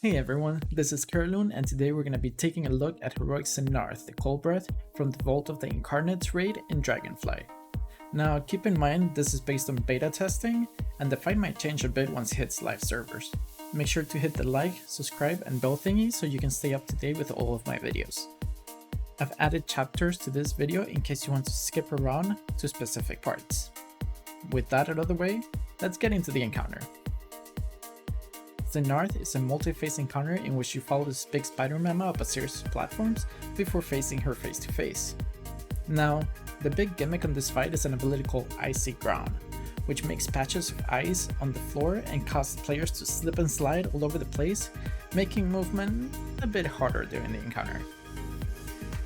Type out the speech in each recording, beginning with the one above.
Hey everyone, this is Curloon, and today we're going to be taking a look at Heroic Sennarth, the Cold Breath from the Vault of the Incarnates raid in Dragonflight. Now keep in mind this is based on beta testing, and the fight might change a bit once it hits live servers. Make sure to hit the like, subscribe and bell thingy so you can stay up to date with all of my videos. I've added chapters to this video in case you want to skip around to specific parts. With that out of the way, let's get into the encounter. Sennarth is a multi-phase encounter in which you follow this big spider mama up a series of platforms before facing her face to face. Now, the big gimmick on this fight is an ability called Icy Ground, which makes patches of ice on the floor and causes players to slip and slide all over the place, making movement a bit harder during the encounter.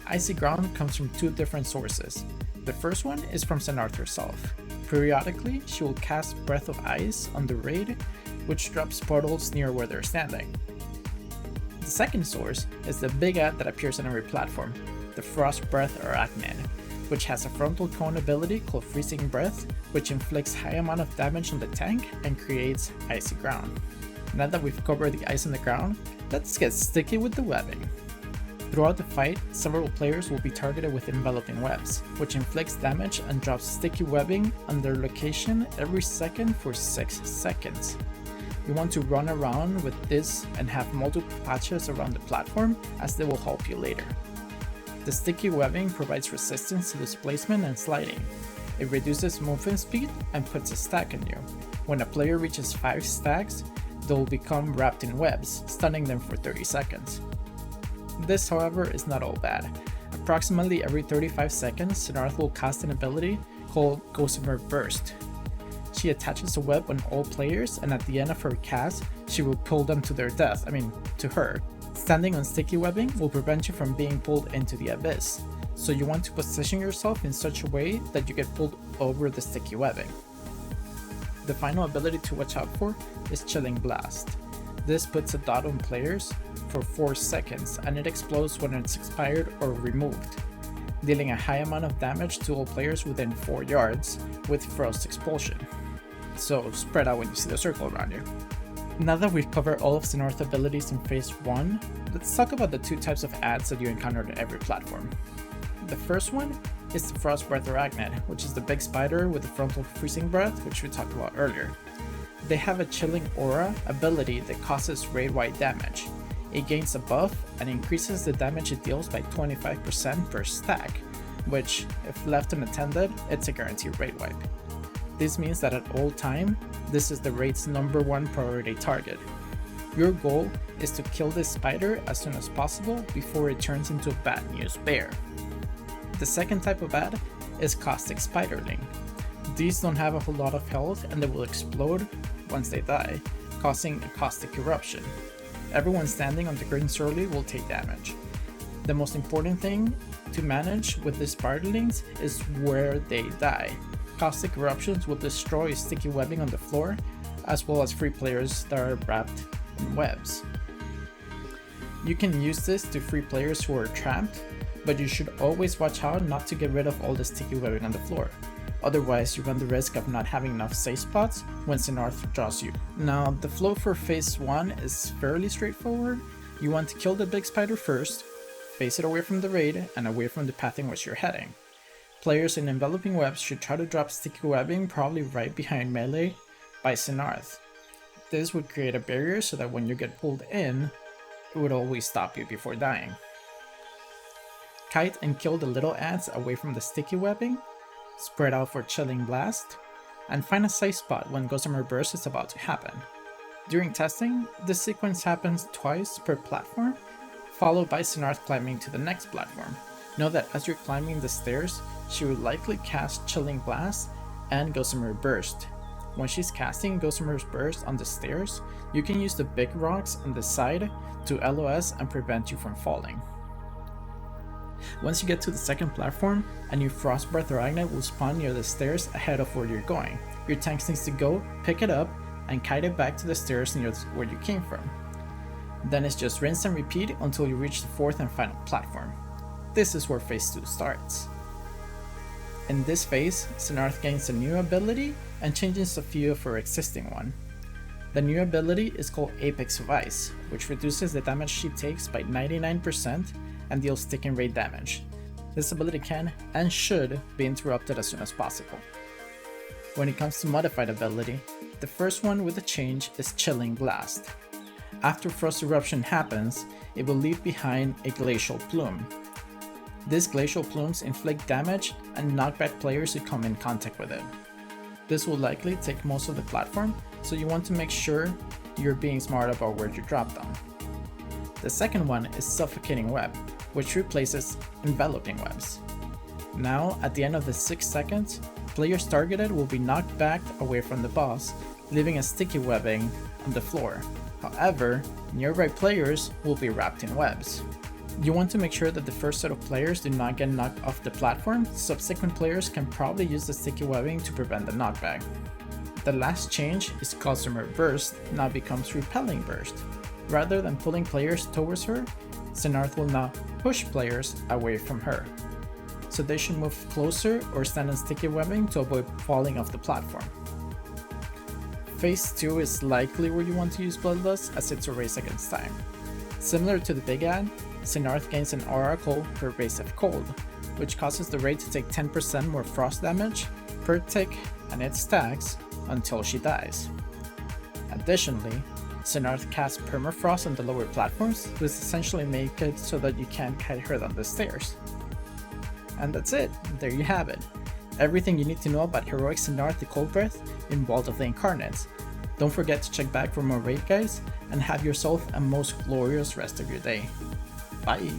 Icy Ground comes from two different sources. The first one is from Sennarth herself. Periodically, she will cast Breath of Ice on the raid, which drops portals near where they're standing. The second source is the big ad that appears on every platform, the Frostbreath Arachnid, which has a frontal cone ability called Freezing Breath, which inflicts high amount of damage on the tank and creates Icy Ground. Now that we've covered the ice on the ground, let's get sticky with the webbing. Throughout the fight, several players will be targeted with Enveloping Webs, which inflicts damage and drops sticky webbing on their location every second for 6 seconds. You want to run around with this and have multiple patches around the platform, as they will help you later. The sticky webbing provides resistance to displacement and sliding. It reduces movement speed and puts a stack on you. When a player reaches 5 stacks, they will become wrapped in webs, stunning them for 30 seconds. This, however, is not all bad. Approximately every 35 seconds, Sennarth will cast an ability called Gossamer Burst. She attaches a web on all players, and at the end of her cast, she will pull them to their death, to her. Standing on sticky webbing will prevent you from being pulled into the abyss, so you want to position yourself in such a way that you get pulled over the sticky webbing. The final ability to watch out for is Chilling Blast. This puts a dot on players for 4 seconds, and it explodes when it's expired or removed, dealing a high amount of damage to all players within 4 yards with Frost Expulsion. So spread out when you see the circle around you. Now that we've covered all of Sennarth's abilities in Phase 1, let's talk about the 2 types of ads that you encounter on every platform. The first one is the Frostbreath Arachnid, which is the big spider with the frontal freezing breath, which we talked about earlier. They have a Chilling Aura ability that causes raid-wide damage. It gains a buff and increases the damage it deals by 25% per stack, which, if left unattended, it's a guaranteed raid wipe. This means that at all time, this is the raid's #1 priority target. Your goal is to kill this spider as soon as possible before it turns into a bad news bear. The second type of ad is Caustic Spiderling. These don't have a whole lot of health and they will explode once they die, causing a caustic eruption. Everyone standing on the green swirly will take damage. The most important thing to manage with the spiderlings is where they die. Caustic eruptions will destroy sticky webbing on the floor, as well as free players that are wrapped in webs. You can use this to free players who are trapped, but you should always watch out not to get rid of all the sticky webbing on the floor. Otherwise, you run the risk of not having enough safe spots when Sennarth draws you. Now, the flow for Phase 1 is fairly straightforward. You want to kill the big spider first, face it away from the raid, and away from the path in which you're heading. Players in Enveloping Webs should try to drop sticky webbing probably right behind melee by Sennarth. This would create a barrier so that when you get pulled in, it would always stop you before dying. Kite and kill the little ants away from the sticky webbing, spread out for Chilling Blast, and find a safe spot when Gossamer Burst is about to happen. During testing, this sequence happens twice per platform, followed by Sennarth climbing to the next platform. Know that as you're climbing the stairs, she would likely cast Chilling Blast and Gossamer Burst. When she's casting Gossamer Burst on the stairs, you can use the big rocks on the side to LOS and prevent you from falling. Once you get to the second platform, a new Frostbreath Arachnid will spawn near the stairs ahead of where you're going. Your tank needs to go, pick it up, and kite it back to the stairs near where you came from. Then it's just rinse and repeat until you reach the 4th and final platform. This is where Phase 2 starts. In this phase, Sennarth gains a new ability and changes a few of her existing one. The new ability is called Apex of Ice, which reduces the damage she takes by 99% and deals sticking rate damage. This ability can and should be interrupted as soon as possible. When it comes to modified ability, the first one with a change is Chilling Blast. After Frost Eruption happens, it will leave behind a Glacial Plume. These Glacial Plumes inflict damage and knock back players who come in contact with it. This will likely take most of the platform, so you want to make sure you're being smart about where you drop them. The second one is Suffocating Web, which replaces Enveloping Webs. Now, at the end of the 6 seconds, players targeted will be knocked back away from the boss, leaving a sticky webbing on the floor. However, nearby players will be wrapped in webs. You want to make sure that the first set of players do not get knocked off the platform. Subsequent players can probably use the sticky webbing to prevent the knockback. The last change is Gossamer Burst now becomes Repelling Burst. Rather than pulling players towards her, Sennarth will now push players away from her. So they should move closer or stand on sticky webbing to avoid falling off the platform. Phase 2 is likely where you want to use Bloodlust, as it's a race against time. Similar to the big ad, Sennarth gains an aura called Pervasive Cold, which causes the raid to take 10% more frost damage per tick, and it stacks until she dies. Additionally, Sennarth casts Permafrost on the lower platforms, which essentially make it so that you can't kite her down the stairs. And that's it, there you have it. Everything you need to know about Heroic Sennarth the Cold Breath in Vault of the Incarnates. Don't forget to check back for more raid guides, and have yourself a most glorious rest of your day. Bye!